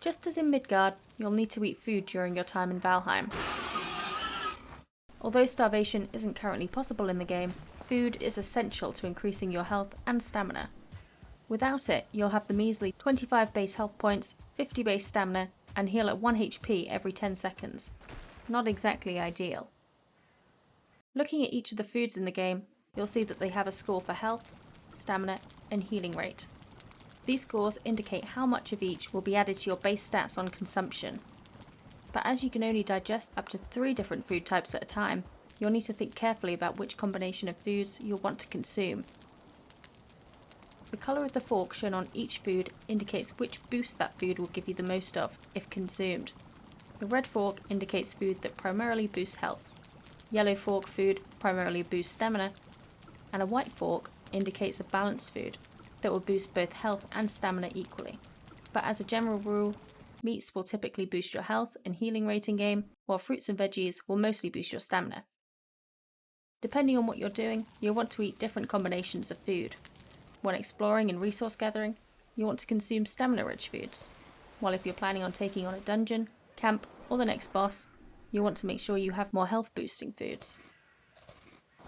Just as in Midgard, you'll need to eat food during your time in Valheim. Although starvation isn't currently possible in the game, food is essential to increasing your health and stamina. Without it, you'll have the measly 25 base health points, 50 base stamina, and heal at 1 HP every 10 seconds. Not exactly ideal. Looking at each of the foods in the game, you'll see that they have a score for health, stamina, and healing rate. These scores indicate how much of each will be added to your base stats on consumption. But as you can only digest up to 3 different food types at a time, you'll need to think carefully about which combination of foods you'll want to consume. The colour of the fork shown on each food indicates which boost that food will give you the most of, if consumed. The red fork indicates food that primarily boosts health. Yellow fork food primarily boosts stamina, and a white fork indicates a balanced food that will boost both health and stamina equally. But as a general rule, meats will typically boost your health and healing rate in game, while fruits and veggies will mostly boost your stamina. Depending on what you're doing, you'll want to eat different combinations of food. When exploring and resource gathering, you want to consume stamina-rich foods, while if you're planning on taking on a dungeon, camp, or the next boss, you want to make sure you have more health-boosting foods.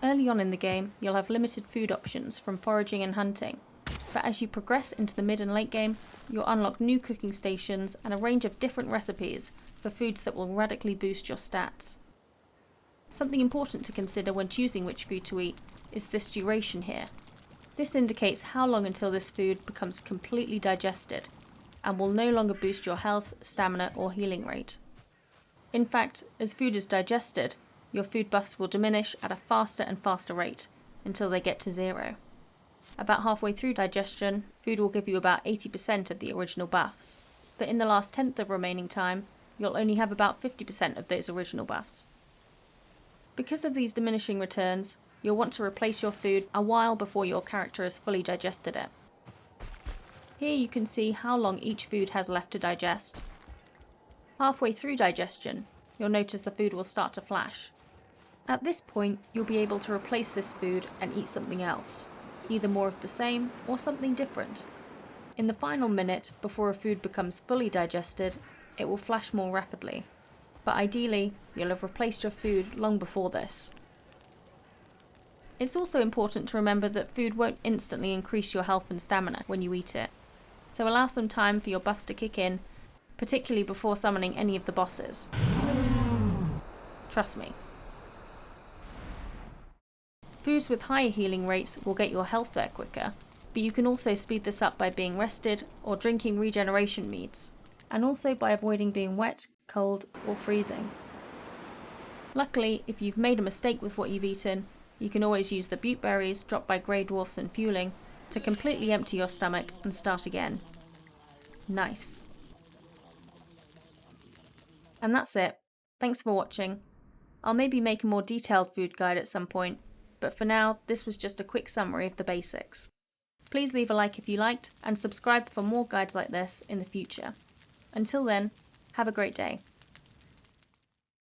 Early on in the game, you'll have limited food options from foraging and hunting, but as you progress into the mid and late game, you'll unlock new cooking stations and a range of different recipes for foods that will radically boost your stats. Something important to consider when choosing which food to eat is this duration here. This indicates how long until this food becomes completely digested, and will no longer boost your health, stamina, or healing rate. In fact, as food is digested, your food buffs will diminish at a faster and faster rate, until they get to 0. About halfway through digestion, food will give you about 80% of the original buffs, but in the last tenth of remaining time, you'll only have about 50% of those original buffs. Because of these diminishing returns, you'll want to replace your food a while before your character has fully digested it. Here you can see how long each food has left to digest. Halfway through digestion, you'll notice the food will start to flash. At this point, you'll be able to replace this food and eat something else, either more of the same or something different. In the final minute before a food becomes fully digested, it will flash more rapidly, but ideally, you'll have replaced your food long before this. It's also important to remember that food won't instantly increase your health and stamina when you eat it, so allow some time for your buffs to kick in, particularly before summoning any of the bosses. Trust me. Foods with higher healing rates will get your health there quicker, but you can also speed this up by being rested or drinking regeneration meads, and also by avoiding being wet, cold, or freezing. Luckily, if you've made a mistake with what you've eaten, you can always use the ukeberries dropped by grey dwarfs and fueling to completely empty your stomach and start again. Nice. And that's it. Thanks for watching. I'll maybe make a more detailed food guide at some point, but for now, this was just a quick summary of the basics. Please leave a like if you liked, and subscribe for more guides like this in the future. Until then, have a great day.